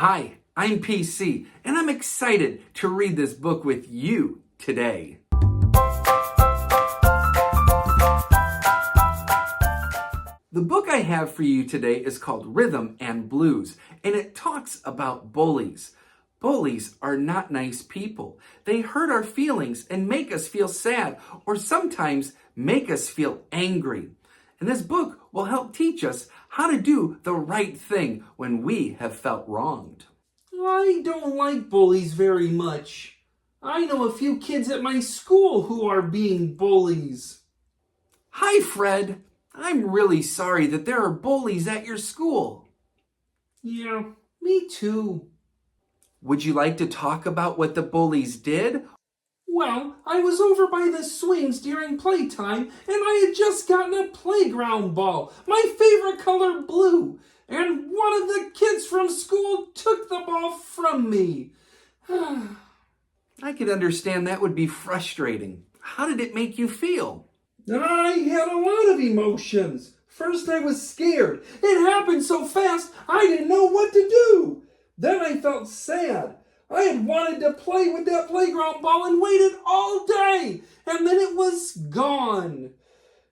Hi, I'm PC, and I'm excited to read this book with you today. The book I have for you today is called Rhythm and Blues, and it talks about bullies. Bullies are not nice people. They hurt our feelings and make us feel sad, or sometimes make us feel angry. And this book will help teach us how to do the right thing when we have felt wronged. I don't like bullies very much. I know a few kids at my school who are being bullies. Hi, Fred. I'm really sorry that there are bullies at your school. Yeah, me too. Would you like to talk about what the bullies did? Well, I was over by the swings during playtime, and I had just gotten a playground ball, my favorite color blue, and one of the kids from school took the ball from me. I could understand that would be frustrating. How did it make you feel? I had a lot of emotions. First, I was scared. It happened so fast, I didn't know what to do. Then I felt sad. I had wanted to play with that playground ball and waited all day, and then it was gone.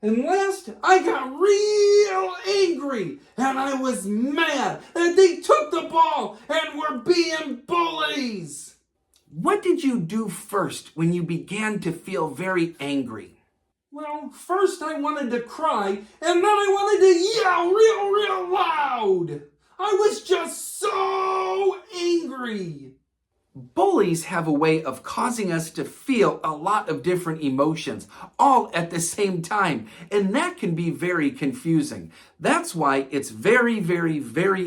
And last, I got real angry, and I was mad that they took the ball and were being bullies. What did you do first when you began to feel very angry? Well, first I wanted to cry, and then I wanted to yell real loud. I was just so angry. Bullies have a way of causing us to feel a lot of different emotions, all at the same time, and that can be very confusing. That's why it's very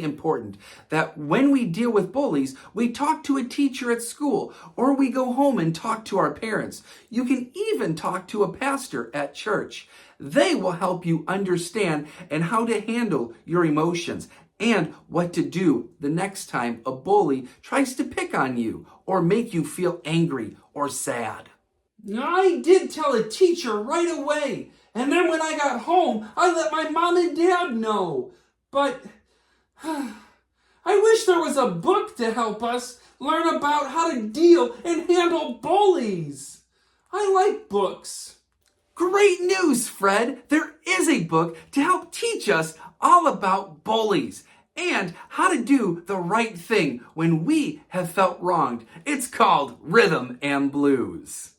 important that when we deal with bullies, we talk to a teacher at school, or we go home and talk to our parents. You can even talk to a pastor at church. They will help you understand and how to handle your emotions, and what to do the next time a bully tries to pick on you or make you feel angry or sad. I did tell a teacher right away, and then when I got home, I let my mom and dad know. But I wish there was a book to help us learn about how to deal and handle bullies. I like books. Great news, Fred! There is a book to help teach us all about bullies and how to do the right thing when we have felt wronged. It's called Rhythm and Blues.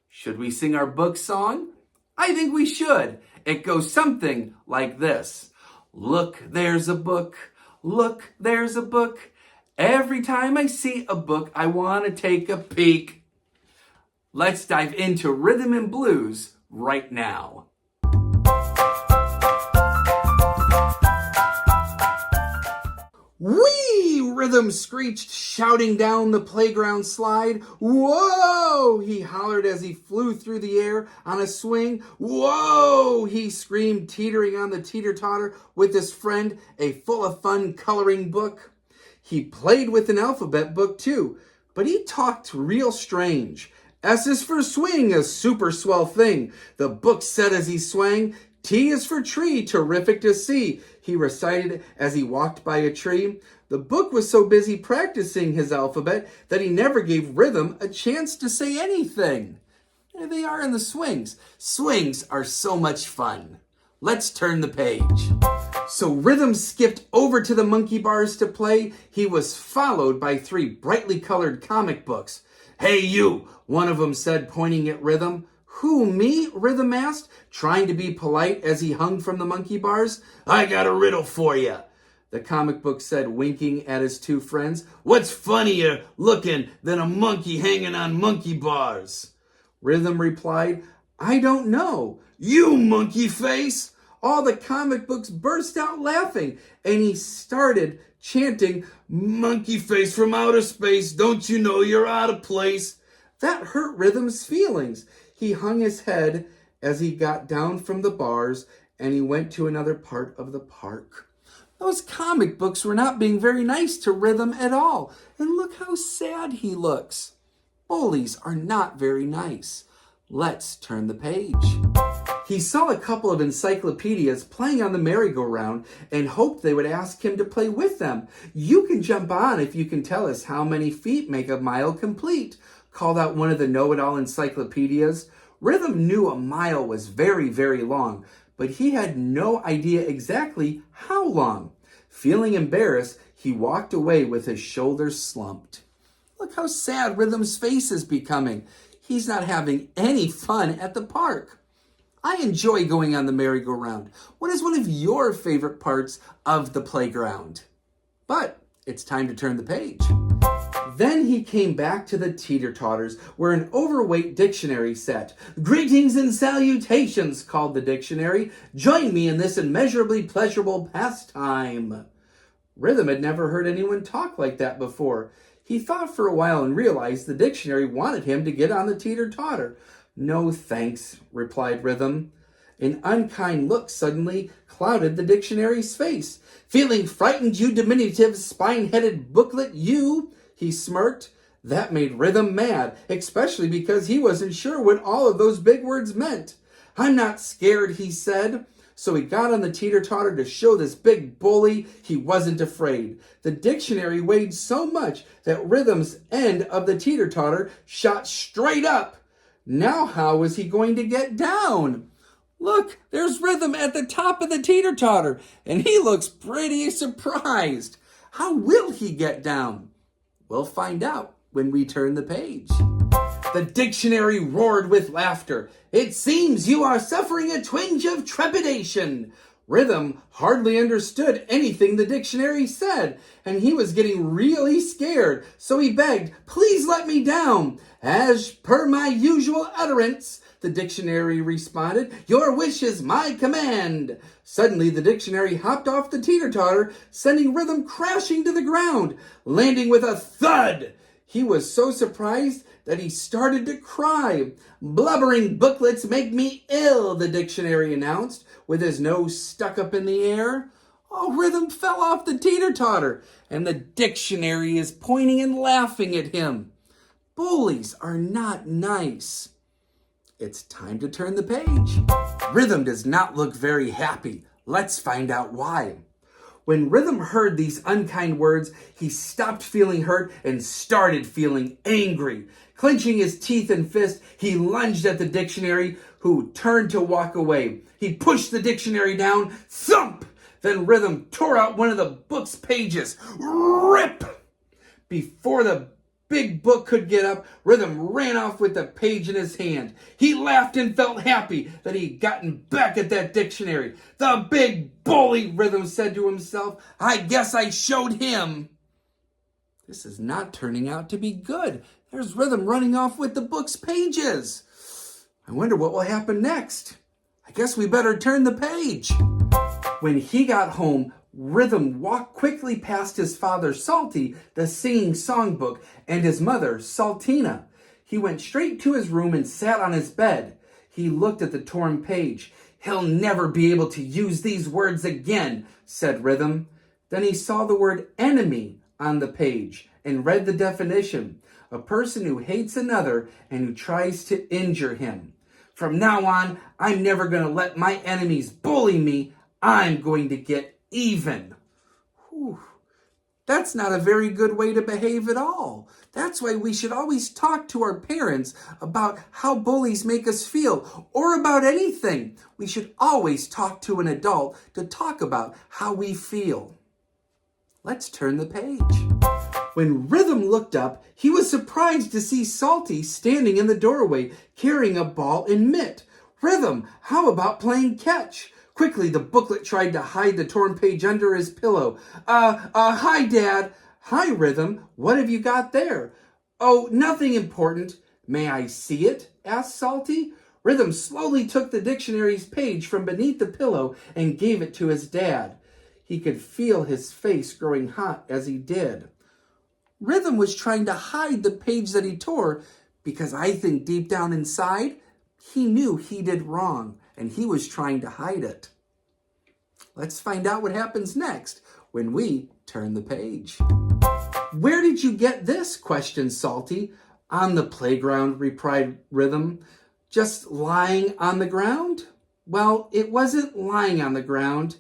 Should we sing our book song? I think we should. It goes something like this. Look, there's a book. Look, there's a book. Every time I see a book, I want to take a peek. Let's dive into Rhythm and Blues right now. Whee! Rhythm screeched, shouting down the playground slide. Whoa! He hollered as he flew through the air on a swing. Whoa! He screamed, teetering on the teeter-totter with his friend, a full-of-fun coloring book. He played with an alphabet book, too, but he talked real strange. S is for swing, a super swell thing. The book said as he swang. T is for tree, terrific to see, he recited as he walked by a tree. The book was so busy practicing his alphabet that he never gave Rhythm a chance to say anything. There they are in the swings. Swings are so much fun. Let's turn the page. So Rhythm skipped over to the monkey bars to play. He was followed by 3 brightly colored comic books. Hey you, one of them said, pointing at Rhythm. Who, me? Rhythm asked, trying to be polite as he hung from the monkey bars. I got a riddle for you, the comic book said, winking at his 2 friends. What's funnier looking than a monkey hanging on monkey bars? Rhythm replied, I don't know. You monkey face! All the comic books burst out laughing, and he started chanting, Monkey face from outer space, don't you know you're out of place? That hurt Rhythm's feelings. He hung his head as he got down from the bars, and he went to another part of the park. Those comic books were not being very nice to Rhythm at all, and look how sad he looks. Bullies are not very nice. Let's turn the page. He saw a couple of encyclopedias playing on the merry-go-round and hoped they would ask him to play with them. "You can jump on if you can tell us how many feet make a mile complete," called out one of the know-it-all encyclopedias. Rhythm knew a mile was very, very long, but he had no idea exactly how long. Feeling embarrassed, he walked away with his shoulders slumped. Look how sad Rhythm's face is becoming. He's not having any fun at the park. I enjoy going on the merry-go-round. What is one of your favorite parts of the playground? But it's time to turn the page. Then he came back to the teeter-totters, where an overweight dictionary sat. "Greetings and salutations," called the dictionary. "Join me in this immeasurably pleasurable pastime." Rhythm had never heard anyone talk like that before. He thought for a while and realized the dictionary wanted him to get on the teeter-totter. "No thanks," replied Rhythm. An unkind look suddenly clouded the dictionary's face. "Feeling frightened, you diminutive, spine-headed booklet, you?" he smirked. That made Rhythm mad, especially because he wasn't sure what all of those big words meant. "I'm not scared," he said. So he got on the teeter-totter to show this big bully he wasn't afraid. The dictionary weighed so much that Rhythm's end of the teeter-totter shot straight up. Now how was he going to get down? Look, there's Rhythm at the top of the teeter-totter, and he looks pretty surprised. How will he get down? We'll find out when we turn the page. The dictionary roared with laughter. "It seems you are suffering a twinge of trepidation." Rhythm hardly understood anything the dictionary said, and he was getting really scared, so he begged, "Please let me down." "As per my usual utterance," the dictionary responded, "your wish is my command." Suddenly, the dictionary hopped off the teeter-totter, sending Rhythm crashing to the ground, landing with a thud. He was so surprised that he started to cry. "Blubbering booklets make me ill," the dictionary announced, with his nose stuck up in the air. Oh, Rhythm fell off the teeter-totter, and the dictionary is pointing and laughing at him. Bullies are not nice. It's time to turn the page. Rhythm does not look very happy. Let's find out why. When Rhythm heard these unkind words, he stopped feeling hurt and started feeling angry. Clenching his teeth and fist, he lunged at the dictionary, who turned to walk away. He pushed the dictionary down, thump! Then Rhythm tore out one of the book's pages. Rip! Before the big book could get up, Rhythm ran off with the page in his hand. He laughed and felt happy that he'd gotten back at that dictionary. "The big bully," Rhythm said to himself. "I guess I showed him." This is not turning out to be good. There's Rhythm running off with the book's pages. I wonder what will happen next. I guess we better turn the page. When he got home, Rhythm walked quickly past his father, Psalty, the singing songbook, and his mother, Psaltina. He went straight to his room and sat on his bed. He looked at the torn page. "He'll never be able to use these words again," said Rhythm. Then he saw the word enemy on the page and read the definition: a person who hates another and who tries to injure him. "From now on, I'm never going to let my enemies bully me. I'm going to get even." Whew. That's not a very good way to behave at all. That's why we should always talk to our parents about how bullies make us feel, or about anything. We should always talk to an adult to talk about how we feel. Let's turn the page. When Rhythm looked up, he was surprised to see Psalty standing in the doorway, carrying a ball and mitt. "Rhythm, how about playing catch?" Quickly, the booklet tried to hide the torn page under his pillow. Hi, Dad." "Hi, Rhythm. What have you got there?" "Oh, nothing important." "May I see it?" asked Psalty. Rhythm slowly took the dictionary's page from beneath the pillow and gave it to his dad. He could feel his face growing hot as he did. Rhythm was trying to hide the page that he tore because I think deep down inside, he knew he did wrong and he was trying to hide it. Let's find out what happens next when we turn the page. "Where did you get this?" questioned Psalty. "On the playground," replied Rhythm. "Just lying on the ground?" Well, it wasn't lying on the ground.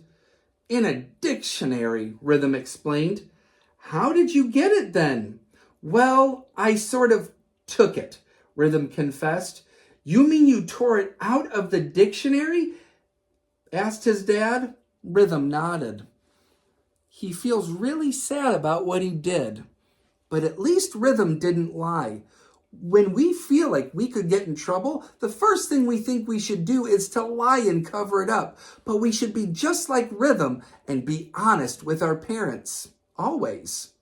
In a dictionary, Rhythm explained. How did you get it then? Well, I sort of took it, Rhythm confessed. You mean you tore it out of the dictionary? Asked his dad. Rhythm nodded. He feels really sad about what he did. But at least Rhythm didn't lie. When we feel like we could get in trouble, the first thing we think we should do is to lie and cover it up. But we should be just like Rhythm and be honest with our parents. Always.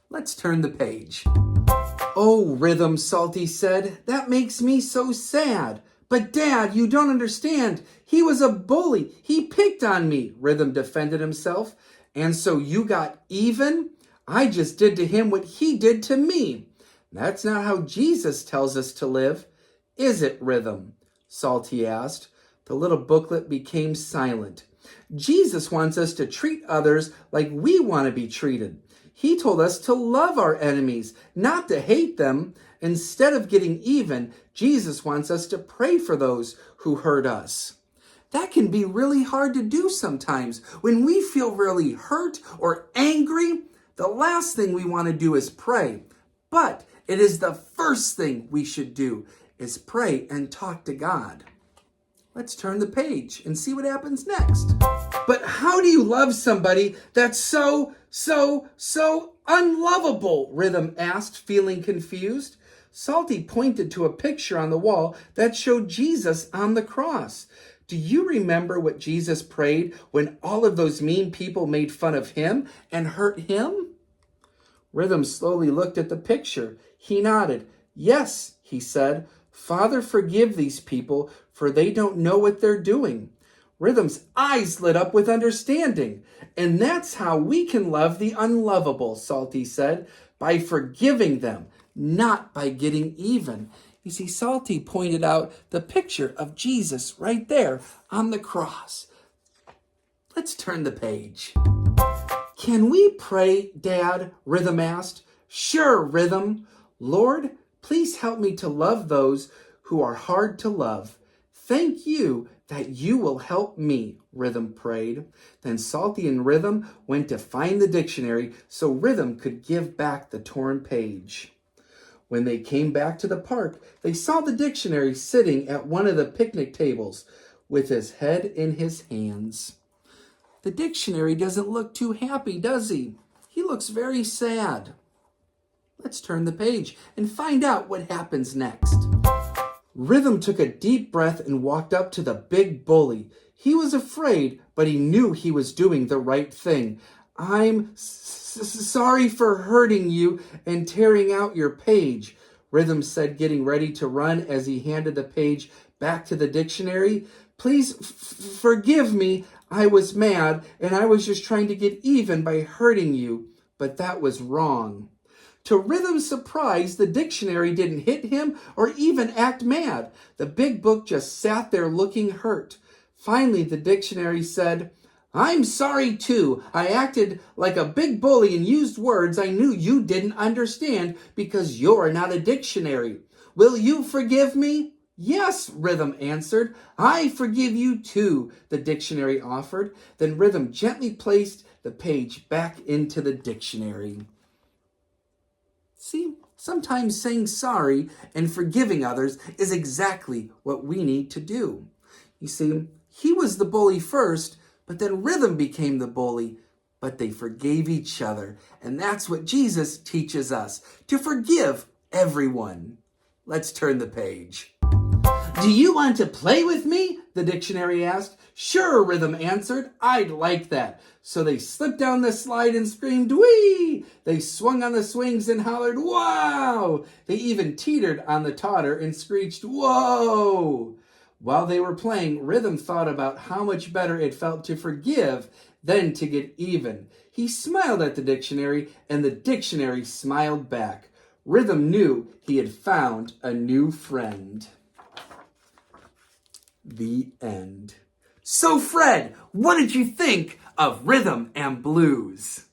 Let's turn the page. Oh, Rhythm, Psalty said, that makes me so sad. But Dad, you don't understand. He was a bully. He picked on me, Rhythm defended himself. And so you got even? I just did to him what he did to me. That's not how Jesus tells us to live. Is it, Rhythm? Psalty asked. The little booklet became silent. Jesus wants us to treat others like we want to be treated. He told us to love our enemies, not to hate them. Instead of getting even, Jesus wants us to pray for those who hurt us. That can be really hard to do sometimes. When we feel really hurt or angry, the last thing we want to do is pray. But it is the first thing we should do is pray and talk to God. Let's turn the page and see what happens next. But how do you love somebody that's so unlovable? Rhythm asked, feeling confused. Psalty pointed to a picture on the wall that showed Jesus on the cross. Do you remember what Jesus prayed when all of those mean people made fun of him and hurt him? Rhythm slowly looked at the picture. He nodded. Yes, he said. Father, forgive these people, for they don't know what they're doing. Rhythm's eyes lit up with understanding. And that's how we can love the unlovable, Psalty said, by forgiving them, not by getting even. You see, Psalty pointed out the picture of Jesus right there on the cross. Let's turn the page. Can we pray, Dad? Rhythm asked. Sure, Rhythm. Lord, please help me to love those who are hard to love. Thank you that you will help me, Rhythm prayed. Then Psalty and Rhythm went to find the dictionary so Rhythm could give back the torn page. When they came back to the park, they saw the dictionary sitting at one of the picnic tables with his head in his hands. The dictionary doesn't look too happy, does he? He looks very sad. Let's turn the page and find out what happens next. Rhythm took a deep breath and walked up to the big bully. He was afraid, but he knew he was doing the right thing. I'm sorry for hurting you and tearing out your page, Rhythm said, getting ready to run as he handed the page back to the dictionary. Please forgive me. I was mad and I was just trying to get even by hurting you, but that was wrong. To Rhythm's surprise, the dictionary didn't hit him or even act mad. The big book just sat there looking hurt. Finally, the dictionary said, I'm sorry too. I acted like a big bully and used words I knew you didn't understand because you're not a dictionary. Will you forgive me? Yes, Rhythm answered. I forgive you too, the dictionary offered. Then Rhythm gently placed the page back into the dictionary. See, sometimes saying sorry and forgiving others is exactly what we need to do. You see, he was the bully first, but then Rhythm became the bully, but they forgave each other. And that's what Jesus teaches us, to forgive everyone. Let's turn the page. Do you want to play with me? The dictionary asked. Sure, Rhythm answered. I'd like that. So they slipped down the slide and screamed, whee! They swung on the swings and hollered, wow! They even teetered on the todder and screeched, whoa! While they were playing, Rhythm thought about how much better it felt to forgive than to get even. He smiled at the dictionary, and the dictionary smiled back. Rhythm knew he had found a new friend. The end. So, Fred, what did you think of Rhythm and Blues?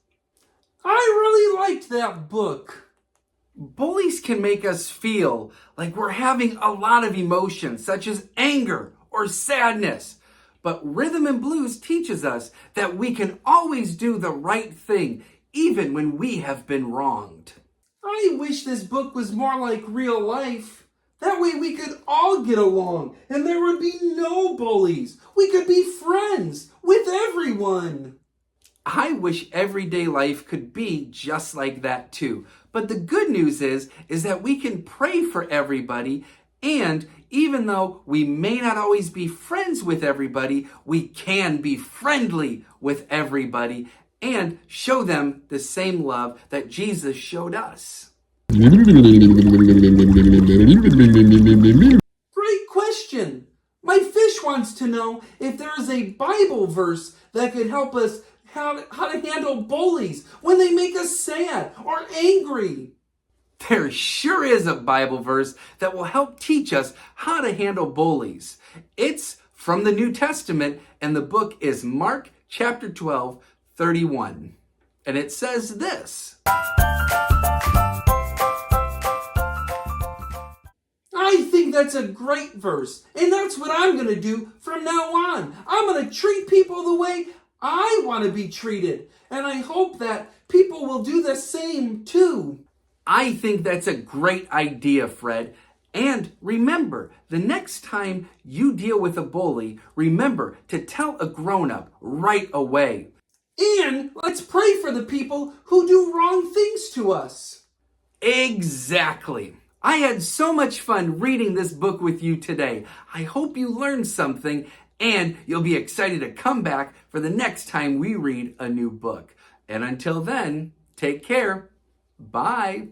I really liked that book. Bullies can make us feel like we're having a lot of emotions, such as anger or sadness. But rhythm and blues teaches us that we can always do the right thing, even when we have been wronged. I wish this book was more like real life. That way we could all get along and there would be no bullies. We could be friends with everyone. I wish everyday life could be just like that too. But the good news is that we can pray for everybody, and even though we may not always be friends with everybody, we can be friendly with everybody and show them the same love that Jesus showed us. Great question. My fish wants to know if there is a Bible verse that could help us how to handle bullies when they make us sad or angry. There sure is a Bible verse that will help teach us how to handle bullies. It's from the New Testament, and the book is Mark chapter 12, 31. And it says this. I think that's a great verse, and that's what I'm going to do from now on. I'm going to treat people the way I want to be treated, and I hope that people will do the same too. I think that's a great idea, Fred. And remember, the next time you deal with a bully, remember to tell a grown-up right away. And let's pray for the people who do wrong things to us. Exactly. I had so much fun reading this book with you today. I hope you learned something, and you'll be excited to come back for the next time we read a new book. And until then, take care. Bye.